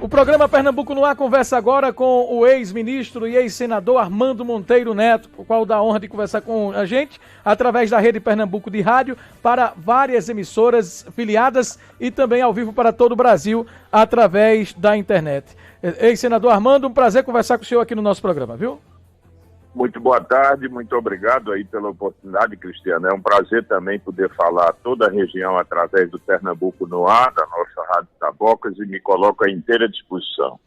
O programa Pernambuco no Ar conversa agora com o ex-ministro e ex-senador Armando Monteiro Neto, o qual dá a honra de conversar com a gente através da Rede Pernambuco de Rádio para várias emissoras filiadas e também ao vivo para todo o Brasil através da internet. Ex-senador Armando, um prazer conversar com o senhor aqui no nosso programa, viu? Muito boa tarde, muito obrigado aí pela oportunidade, Cristiano. É um prazer também poder falar a toda a região através do Pernambuco no Ar, da nossa Rádio Tabocas, e me coloco à inteira disposição.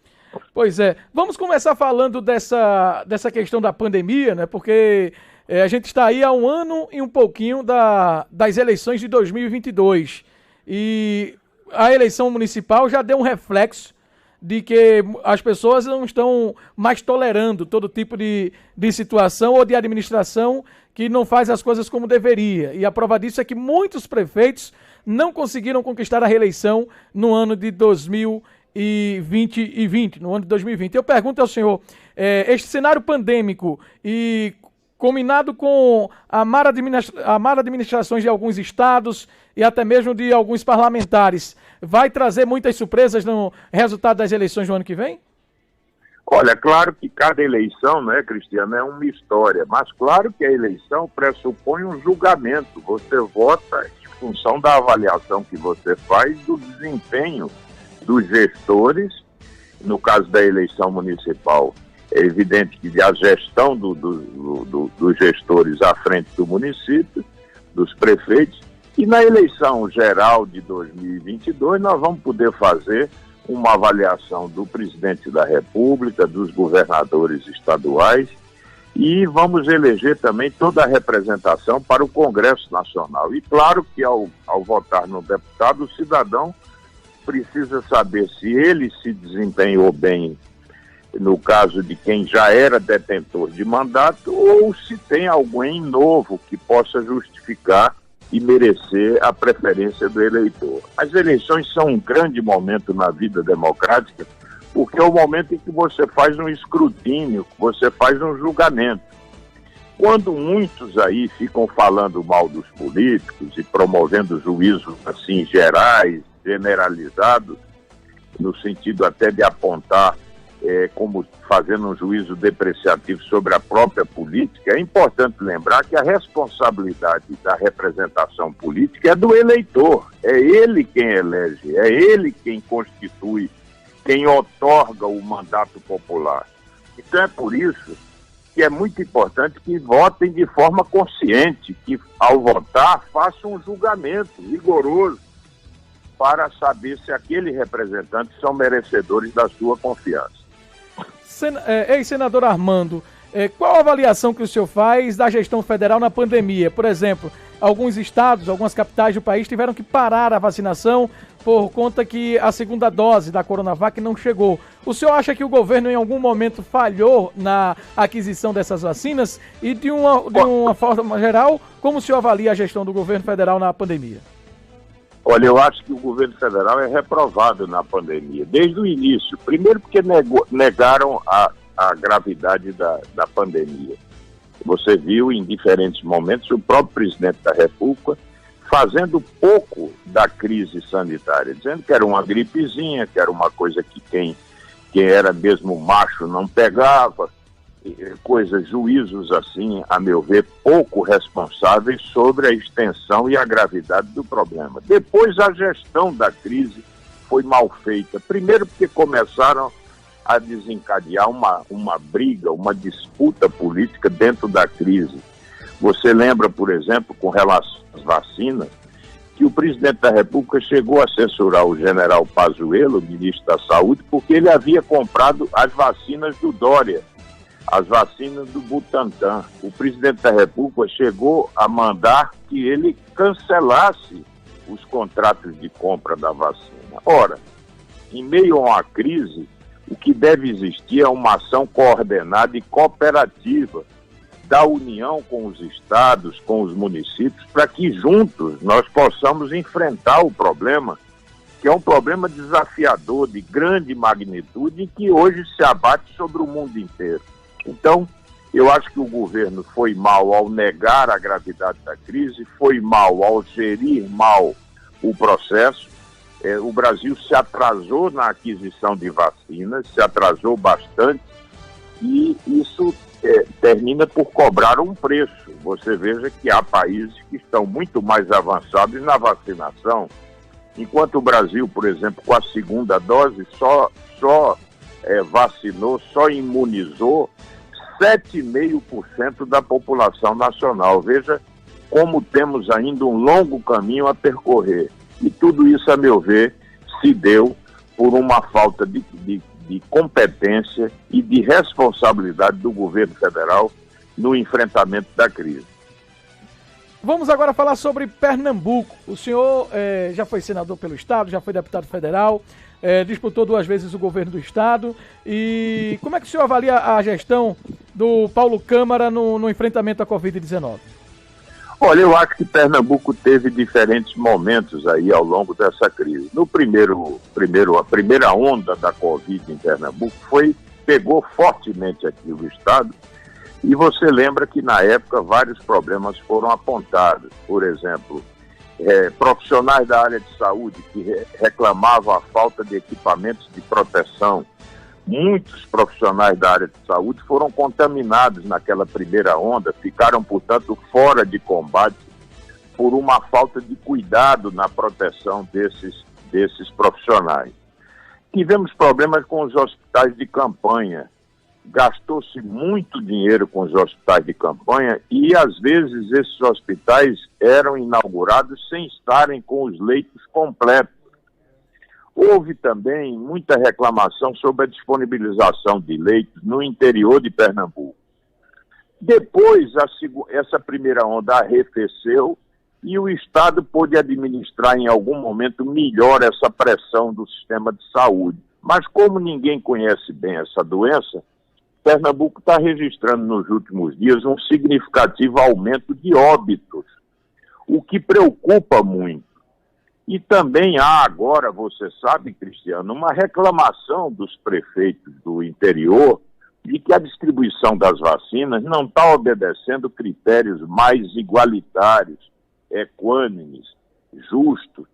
Pois é, vamos começar falando dessa questão da pandemia, né? Porque a gente está aí há um ano e um pouquinho das eleições de 2022 e a eleição municipal já deu um reflexo de que as pessoas não estão mais tolerando todo tipo de situação ou de administração que não faz as coisas como deveria. E a prova disso é que muitos prefeitos não conseguiram conquistar a reeleição no ano de 2020, no ano de 2020. Eu pergunto ao senhor, este cenário pandêmico e combinado com a má administrações de alguns estados e até mesmo de alguns parlamentares, vai trazer muitas surpresas no resultado das eleições do ano que vem? Olha, claro que cada eleição, né, Cristiano, é uma história, mas claro que a eleição pressupõe um julgamento. Você vota em função da avaliação que você faz do desempenho dos gestores. No caso da eleição municipal, é evidente que a gestão dos gestores à frente do município, dos prefeitos, e na eleição geral de 2022 nós vamos poder fazer uma avaliação do presidente da República, dos governadores estaduais, e vamos eleger também toda a representação para o Congresso Nacional. E claro que ao votar no deputado, o cidadão precisa saber se ele se desempenhou bem no caso de quem já era detentor de mandato, ou se tem alguém novo que possa justificar e merecer a preferência do eleitor. As eleições são um grande momento na vida democrática, porque é o momento em que você faz um escrutínio, você faz um julgamento. Quando muitos aí ficam falando mal dos políticos e promovendo juízos assim gerais, generalizados, no sentido até de apontar como fazendo um juízo depreciativo sobre a própria política, é importante lembrar que a responsabilidade da representação política é do eleitor. É ele quem elege, é ele quem constitui, quem outorga o mandato popular. Então é por isso que é muito importante que votem de forma consciente, que ao votar façam um julgamento rigoroso para saber se aqueles representantes são merecedores da sua confiança. Ex-senador Armando, qual a avaliação que o senhor faz da gestão federal na pandemia? Por exemplo, alguns estados, algumas capitais do país tiveram que parar a vacinação por conta que a segunda dose da Coronavac não chegou. O senhor acha que o governo em algum momento falhou na aquisição dessas vacinas? E de uma forma geral, como o senhor avalia a gestão do governo federal na pandemia? Olha, eu acho que o governo federal é reprovado na pandemia, desde o início. Primeiro porque negaram a gravidade da pandemia. Você viu em diferentes momentos o próprio presidente da República fazendo pouco da crise sanitária, dizendo que era uma gripezinha, que era uma coisa que quem era mesmo macho não pegava, juízos assim, a meu ver, pouco responsáveis sobre a extensão e a gravidade do problema. Depois, a gestão da crise foi mal feita. Primeiro porque começaram a desencadear uma briga, uma disputa política dentro da crise. Você lembra, por exemplo, com relação às vacinas, que o presidente da República chegou a censurar o general Pazuello, ministro da Saúde, porque ele havia comprado as vacinas do Dória, as vacinas do Butantan. O presidente da República chegou a mandar que ele cancelasse os contratos de compra da vacina. Ora, em meio a uma crise, o que deve existir é uma ação coordenada e cooperativa da União com os estados, com os municípios, para que juntos nós possamos enfrentar o problema, que é um problema desafiador, de grande magnitude e que hoje se abate sobre o mundo inteiro. Então, eu acho que o governo foi mal ao negar a gravidade da crise, foi mal ao gerir mal o processo, O Brasil se atrasou na aquisição de vacinas, se atrasou bastante, e isso termina por cobrar um preço. Você veja que há países que estão muito mais avançados na vacinação, enquanto o Brasil, por exemplo, com a segunda dose, só vacinou, só imunizou 7,5% da população nacional. Veja como temos ainda um longo caminho a percorrer. E tudo isso, a meu ver, se deu por uma falta de competência e de responsabilidade do governo federal no enfrentamento da crise. Vamos agora falar sobre Pernambuco. O senhor já foi senador pelo Estado, já foi deputado federal, disputou 2 vezes o governo do Estado. E como é que o senhor avalia a gestão do Paulo Câmara no enfrentamento à Covid-19? Olha, eu acho que Pernambuco teve diferentes momentos aí ao longo dessa crise. A primeira onda da Covid em Pernambuco pegou fortemente aqui o Estado, e você lembra que na época vários problemas foram apontados. Por exemplo, profissionais da área de saúde que reclamavam a falta de equipamentos de proteção. Muitos profissionais da área de saúde foram contaminados naquela primeira onda, ficaram, portanto, fora de combate por uma falta de cuidado na proteção desses profissionais. Tivemos problemas com os hospitais de campanha. Gastou-se muito dinheiro com os hospitais de campanha e, às vezes, esses hospitais eram inaugurados sem estarem com os leitos completos. Houve também muita reclamação sobre a disponibilização de leitos no interior de Pernambuco. Depois, essa primeira onda arrefeceu e o Estado pôde administrar em algum momento melhor essa pressão do sistema de saúde. Mas como ninguém conhece bem essa doença, Pernambuco está registrando nos últimos dias um significativo aumento de óbitos, o que preocupa muito. E também há agora, você sabe, Cristiano, uma reclamação dos prefeitos do interior de que a distribuição das vacinas não está obedecendo critérios mais igualitários, equânimes, justos.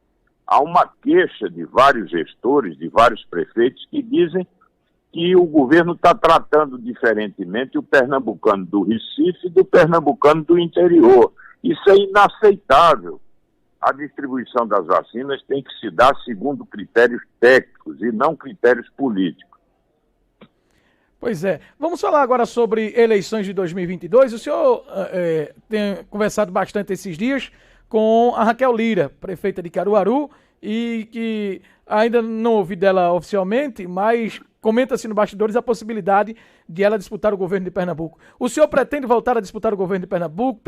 Há uma queixa de vários gestores, de vários prefeitos, que dizem que o governo está tratando diferentemente o pernambucano do Recife do pernambucano do interior. Isso é inaceitável. A distribuição das vacinas tem que se dar segundo critérios técnicos e não critérios políticos. Pois é. Vamos falar agora sobre eleições de 2022. O senhor tem conversado bastante esses dias com a Raquel Lira, prefeita de Caruaru, e que ainda não ouvi dela oficialmente, mas comenta-se no bastidores a possibilidade de ela disputar o governo de Pernambuco. O senhor pretende voltar a disputar o governo de Pernambuco?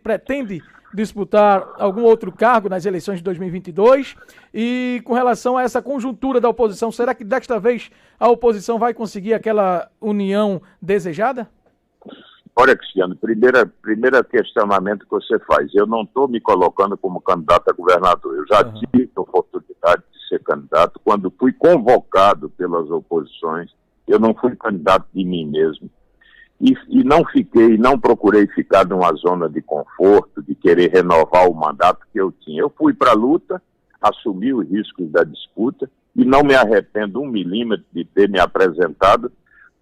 Pretende disputar algum outro cargo nas eleições de 2022? E com relação a essa conjuntura da oposição, será que desta vez a oposição vai conseguir aquela união desejada? Olha, Cristiano, primeiro questionamento que você faz. Eu não estou me colocando como candidato a governador. Eu já tive a oportunidade de ser candidato. Quando fui convocado pelas oposições, eu não fui candidato de mim mesmo. E não procurei ficar numa zona de conforto, de querer renovar o mandato que eu tinha. Eu fui para a luta, assumi os riscos da disputa e não me arrependo 1 milímetro de ter me apresentado,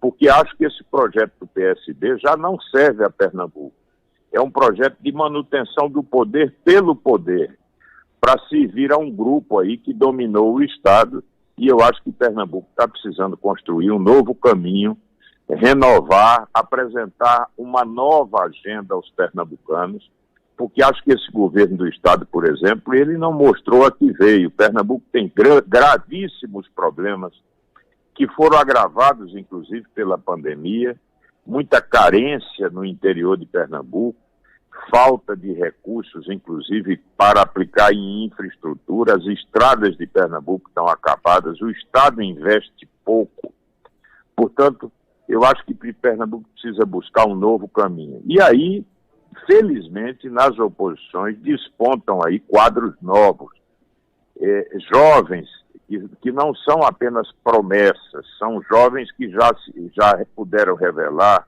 porque acho que esse projeto do PSD já não serve a Pernambuco. É um projeto de manutenção do poder pelo poder, para servir a um grupo aí que dominou o Estado, e eu acho que Pernambuco está precisando construir um novo caminho, renovar, apresentar uma nova agenda aos pernambucanos, porque acho que esse governo do Estado, por exemplo, ele não mostrou a que veio. Pernambuco tem gravíssimos problemas que foram agravados, inclusive, pela pandemia, muita carência no interior de Pernambuco, falta de recursos, inclusive, para aplicar em infraestrutura. As estradas de Pernambuco estão acabadas, o Estado investe pouco. Portanto, eu acho que Pernambuco precisa buscar um novo caminho. E aí, felizmente, nas oposições despontam aí quadros novos, jovens, que não são apenas promessas, são jovens que já puderam revelar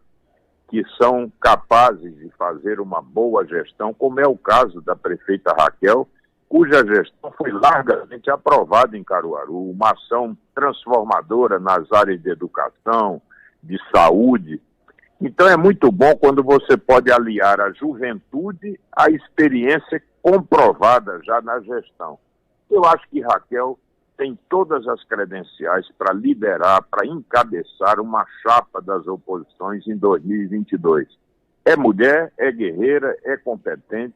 que são capazes de fazer uma boa gestão, como é o caso da prefeita Raquel, cuja gestão foi largamente aprovada em Caruaru, uma ação transformadora nas áreas de educação, de saúde. Então é muito bom quando você pode aliar a juventude à experiência comprovada já na gestão. Eu acho que Raquel tem todas as credenciais para liderar, para encabeçar uma chapa das oposições em 2022. É mulher, é guerreira, é competente,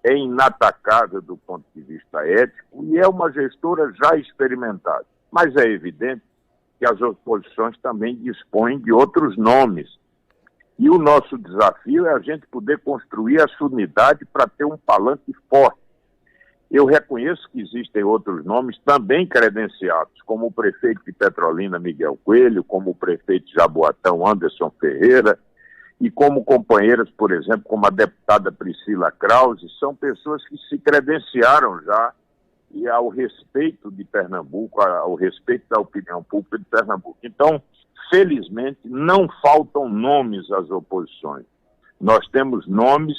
é inatacável do ponto de vista ético e é uma gestora já experimentada. Mas é evidente que as oposições também dispõem de outros nomes. E o nosso desafio é a gente poder construir essa unidade para ter um palanque forte. Eu reconheço que existem outros nomes também credenciados, como o prefeito de Petrolina, Miguel Coelho, como o prefeito de Jaboatão, Anderson Ferreira, e como companheiras, por exemplo, como a deputada Priscila Krause, são pessoas que se credenciaram já e ao respeito de Pernambuco, ao respeito da opinião pública de Pernambuco. Então, felizmente, não faltam nomes às oposições. Nós temos nomes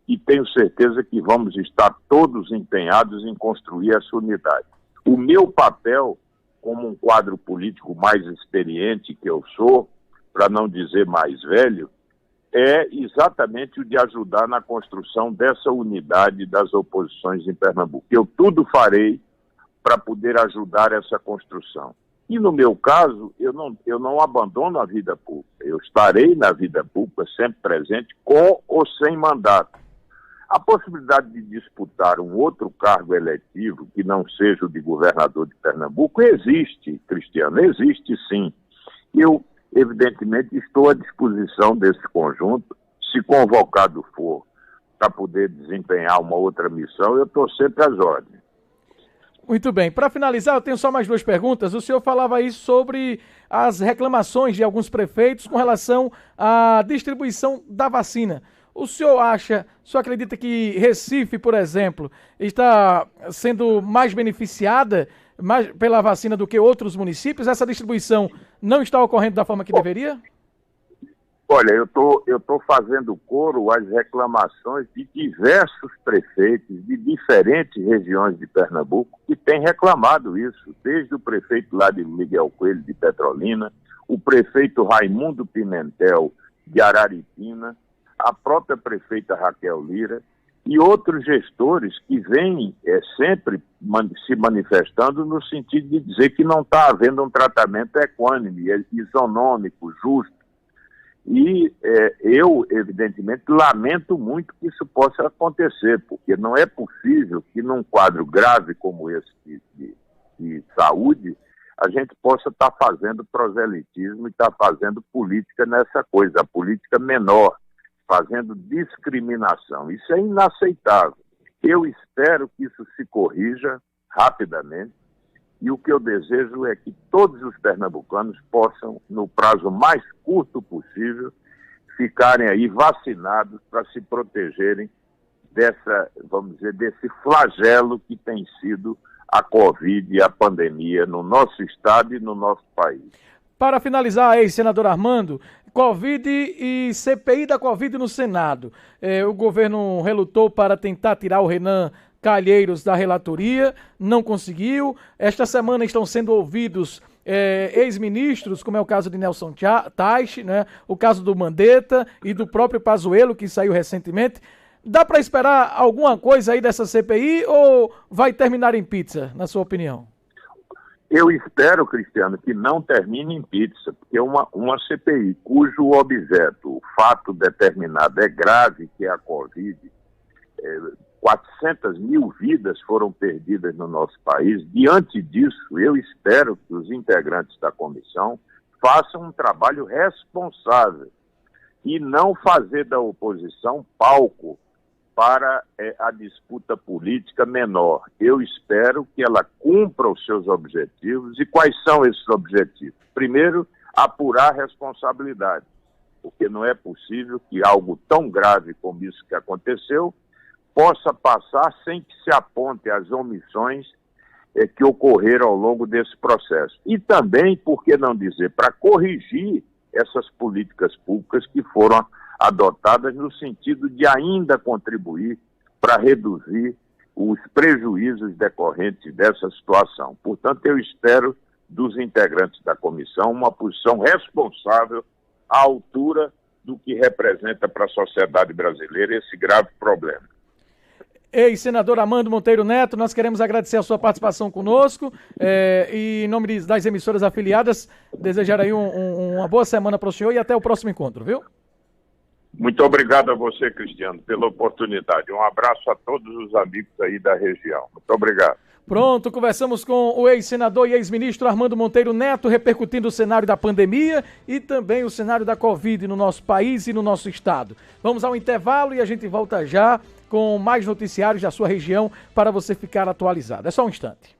e tenho certeza que vamos estar todos empenhados em construir essa unidade. O meu papel, como um quadro político mais experiente que eu sou, para não dizer mais velho, é exatamente o de ajudar na construção dessa unidade das oposições em Pernambuco. Eu tudo farei para poder ajudar essa construção. E no meu caso, eu não abandono a vida pública. Eu estarei na vida pública sempre presente, com ou sem mandato. A possibilidade de disputar um outro cargo eletivo que não seja o de governador de Pernambuco existe, Cristiano, existe sim. Eu, evidentemente, estou à disposição desse conjunto. Se convocado for para poder desempenhar uma outra missão, eu estou sempre às ordens. Muito bem. Para finalizar, eu tenho só mais duas perguntas. O senhor falava aí sobre as reclamações de alguns prefeitos com relação à distribuição da vacina. O senhor acredita que Recife, por exemplo, está sendo mais beneficiada pela vacina do que outros municípios? Essa distribuição não está ocorrendo da forma que deveria? Olha, eu tô fazendo coro às reclamações de diversos prefeitos de diferentes regiões de Pernambuco que têm reclamado isso, desde o prefeito lá de Miguel Coelho, de Petrolina, o prefeito Raimundo Pimentel, de Araripina, a própria prefeita Raquel Lira e outros gestores que vêm sempre se manifestando no sentido de dizer que não está havendo um tratamento equânime, isonômico, justo. E eu, evidentemente, lamento muito que isso possa acontecer, porque não é possível que num quadro grave como esse de saúde, a gente possa estar fazendo proselitismo e estar fazendo política nessa coisa, a política menor, fazendo discriminação. Isso é inaceitável. Eu espero que isso se corrija rapidamente e o que eu desejo é que todos os pernambucanos possam, no prazo mais curto possível, ficarem aí vacinados para se protegerem desse flagelo que tem sido a Covid e a pandemia no nosso estado e no nosso país. Para finalizar aí, senador Armando, Covid e CPI da Covid no Senado. O governo relutou para tentar tirar o Renan Calheiros da relatoria, não conseguiu. Esta semana estão sendo ouvidos ex-ministros, como é o caso de Nelson Teich, né? O caso do Mandetta e do próprio Pazuello, que saiu recentemente. Dá para esperar alguma coisa aí dessa CPI ou vai terminar em pizza, na sua opinião? Eu espero, Cristiano, que não termine em pizza, porque uma CPI cujo objeto, o fato determinado é grave, que é a Covid, 400 mil vidas foram perdidas no nosso país. Diante disso, eu espero que os integrantes da comissão façam um trabalho responsável e não fazer da oposição palco para a disputa política menor. Eu espero que ela cumpra os seus objetivos. E quais são esses objetivos? Primeiro, apurar a responsabilidade, porque não é possível que algo tão grave como isso que aconteceu possa passar sem que se aponte as omissões que ocorreram ao longo desse processo. E também, por que não dizer, para corrigir essas políticas públicas que foram adotadas no sentido de ainda contribuir para reduzir os prejuízos decorrentes dessa situação. Portanto, eu espero dos integrantes da comissão uma posição responsável à altura do que representa para a sociedade brasileira esse grave problema. Ex-senador Armando Monteiro Neto, nós queremos agradecer a sua participação conosco e em nome das emissoras afiliadas, desejar aí uma boa semana para o senhor e até o próximo encontro, viu? Muito obrigado a você, Cristiano, pela oportunidade. Um abraço a todos os amigos aí da região. Muito obrigado. Pronto, conversamos com o ex-senador e ex-ministro Armando Monteiro Neto, repercutindo o cenário da pandemia e também o cenário da Covid no nosso país e no nosso estado. Vamos ao intervalo e a gente volta já com mais noticiários da sua região para você ficar atualizado. É só um instante.